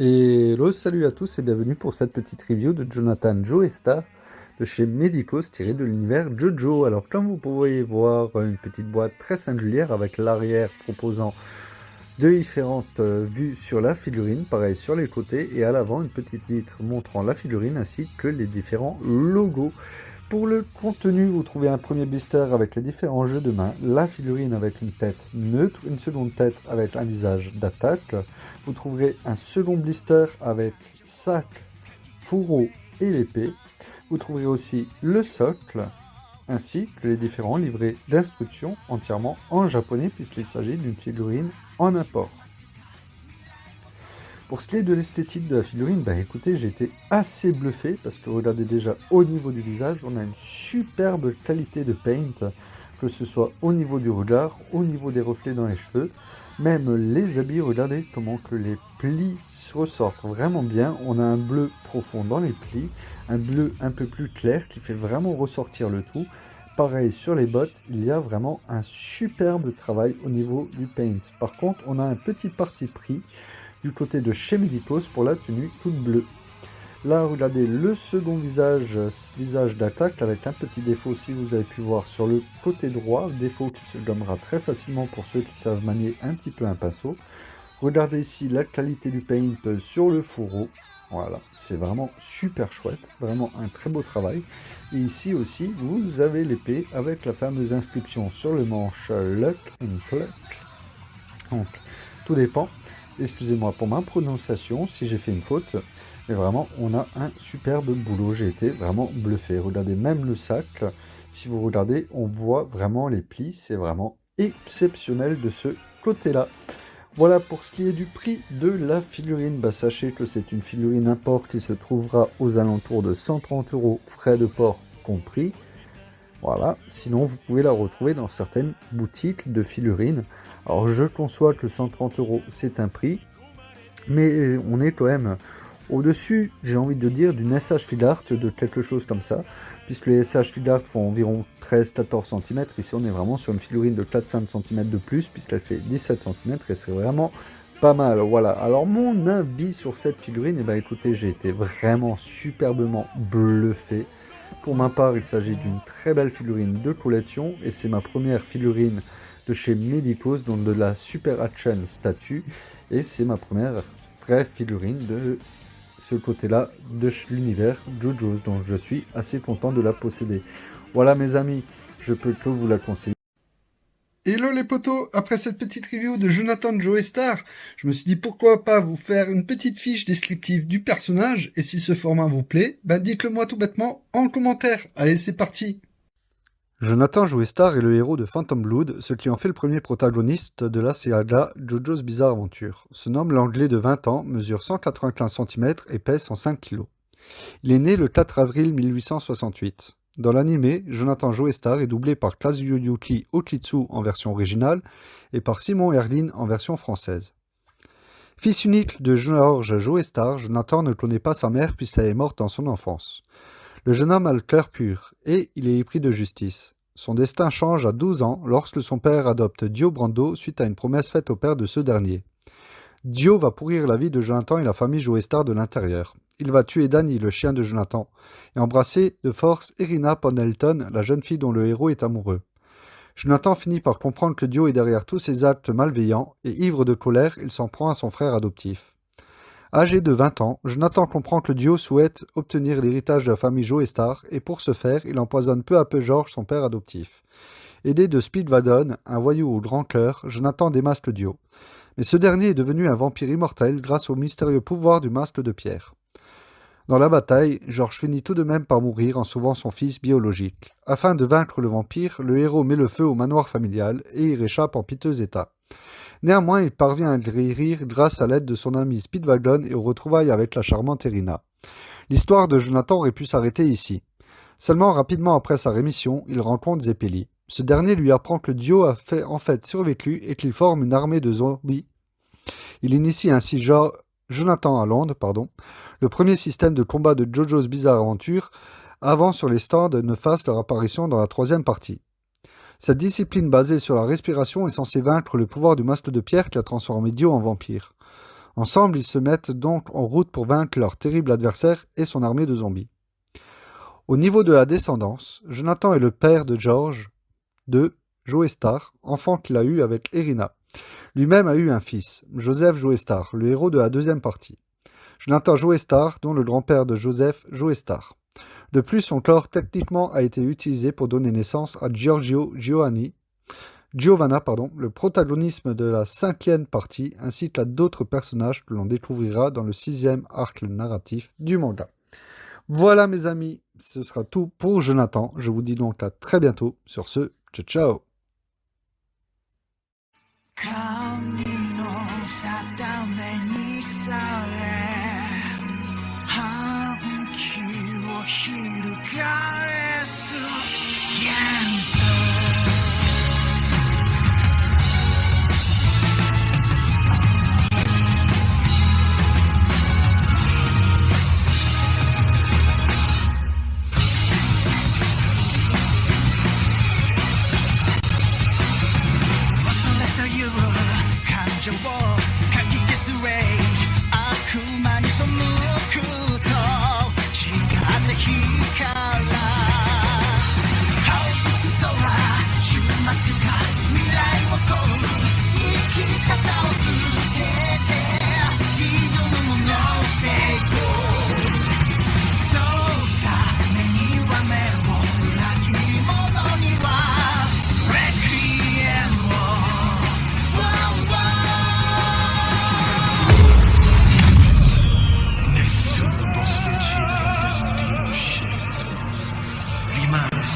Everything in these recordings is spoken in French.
Hello, salut à tous et bienvenue pour cette petite review de Jonathan Joestar de chez Medicos tiré de l'univers Jojo. Alors comme vous pouvez voir, une petite boîte très singulière avec l'arrière proposant deux différentes vues sur la figurine, pareil sur les côtés et à l'avant une petite vitre montrant la figurine ainsi que les différents logos. Pour le contenu, vous trouvez un premier blister avec les différents jeux de main, la figurine avec une tête neutre, une seconde tête avec un visage d'attaque. Vous trouverez un second blister avec sac, fourreau et l'épée. Vous trouverez aussi le socle, ainsi que les différents livrets d'instructions entièrement en japonais puisqu'il s'agit d'une figurine en import. Pour ce qui est de l'esthétique de la figurine, bah écoutez, j'ai été assez bluffé parce que regardez déjà au niveau du visage, on a une superbe qualité de paint, que ce soit au niveau du regard, au niveau des reflets dans les cheveux, même les habits, regardez comment que les plis ressortent vraiment bien. On a un bleu profond dans les plis, un bleu un peu plus clair qui fait vraiment ressortir le tout. Pareil sur les bottes, il y a vraiment un superbe travail au niveau du paint. Par contre, on a un petit parti pris du côté de chez Medicos pour la tenue toute bleue. Là, regardez le second visage, visage d'attaque avec un petit défaut si vous avez pu voir sur le côté droit, défaut qui se gommera très facilement pour ceux qui savent manier un petit peu un pinceau. Regardez ici la qualité du paint sur le fourreau. Voilà, c'est vraiment super chouette, vraiment un très beau travail. Et ici aussi, vous avez l'épée avec la fameuse inscription sur le manche Luck and Cluck. Donc, tout dépend. Excusez-moi pour ma prononciation si j'ai fait une faute, mais vraiment on a un superbe boulot, j'ai été vraiment bluffé. Regardez même le sac, si vous regardez on voit vraiment les plis, c'est vraiment exceptionnel de ce côté-là. Voilà pour ce qui est du prix de la figurine, bah, sachez que c'est une figurine import qui se trouvera aux alentours de 130 €, frais de port compris. Voilà, sinon vous pouvez la retrouver dans certaines boutiques de figurines. Alors je conçois que 130 € c'est un prix, mais on est quand même au-dessus, j'ai envie de dire, d'une SH Figart de quelque chose comme ça, puisque les SH Figart font environ 13-14 cm, ici on est vraiment sur une figurine de 4-5 cm de plus, puisqu'elle fait 17 cm, et c'est vraiment pas mal. Voilà, alors mon avis sur cette figurine, et ben écoutez, j'ai été vraiment superbement bluffé. Pour ma part, il s'agit d'une très belle figurine de collection, et c'est ma première figurine de chez Medicos, donc de la Super Action statue, et c'est ma première vraie figurine de ce côté-là de l'univers JoJo's, donc je suis assez content de la posséder. Voilà mes amis, je peux que vous la conseiller. Hello les potos, après cette petite review de Jonathan Joestar, je me suis dit pourquoi pas vous faire une petite fiche descriptive du personnage, et si ce format vous plaît, ben dites-le moi tout bêtement en commentaire. Allez, c'est parti. Jonathan Joestar est le héros de Phantom Blood, ce qui en fait le premier protagoniste de la saga JoJo's Bizarre Adventure. Se nomme l'anglais de 20 ans, mesure 195 cm et pèse 105 kg. Il est né le 4 avril 1868. Dans l'anime, Jonathan Joestar est doublé par Kazuyuki Okitsu en version originale et par Simon Herlin en version française. Fils unique de George Joestar, Jonathan ne connaît pas sa mère puisqu'elle est morte dans son enfance. Le jeune homme a le cœur pur et il est épris de justice. Son destin change à 12 ans lorsque son père adopte Dio Brando suite à une promesse faite au père de ce dernier. Dio va pourrir la vie de Jonathan et la famille Joestar de l'intérieur. Il va tuer Danny, le chien de Jonathan, et embrasser de force Irina Pendleton, la jeune fille dont le héros est amoureux. Jonathan finit par comprendre que Dio est derrière tous ces actes malveillants, et ivre de colère, il s'en prend à son frère adoptif. Âgé de 20 ans, Jonathan comprend que Dio souhaite obtenir l'héritage de la famille Joestar, et pour ce faire, il empoisonne peu à peu George, son père adoptif. Aidé de Speedwagon, un voyou au grand cœur, Jonathan démasque Dio. Mais ce dernier est devenu un vampire immortel grâce au mystérieux pouvoir du masque de pierre. Dans la bataille, George finit tout de même par mourir en sauvant son fils biologique. Afin de vaincre le vampire, le héros met le feu au manoir familial et y réchappe en piteux état. Néanmoins, il parvient à le guérir grâce à l'aide de son ami Speedwagon et aux retrouvailles avec la charmante Irina. L'histoire de Jonathan aurait pu s'arrêter ici. Seulement rapidement après sa rémission, il rencontre Zeppeli. Ce dernier lui apprend que Dio a en fait survécu et qu'il forme une armée de zombies. Il initie ainsi Jonathan à Londres, le premier système de combat de JoJo's Bizarre Adventure, avant sur les stands ne fassent leur apparition dans la troisième partie. Cette discipline basée sur la respiration est censée vaincre le pouvoir du masque de pierre qui a transformé Dio en vampire. Ensemble, ils se mettent donc en route pour vaincre leur terrible adversaire et son armée de zombies. Au niveau de la descendance, Jonathan est le père de George, de Joestar, enfant qu'il a eu avec Irina. Lui-même a eu un fils, Joseph Joestar, le héros de la deuxième partie. Jonathan Joestar, dont le grand-père de Joseph Joestar. De plus, son corps techniquement a été utilisé pour donner naissance à Giovanna, le protagonisme de la 5e partie, ainsi qu'à d'autres personnages que l'on découvrira dans le 6e arc narratif du manga. Voilà mes amis, ce sera tout pour Jonathan. Je vous dis donc à très bientôt. Sur ce, ciao ciao. 神の定めにさえ反旗を翻す現実かき消すレイ悪魔に背くと違った日から幸福とは終末が未来を超う生き方を捨てて挑むものを捨ていこうそうさ目には目を裏切り者にはレクイエムを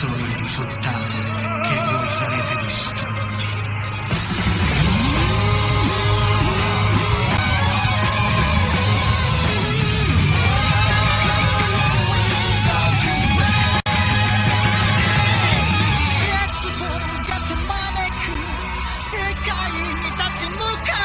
Solo il risultato che voi sarete distrutti. Zetsuboが手招く世界に立ち向かう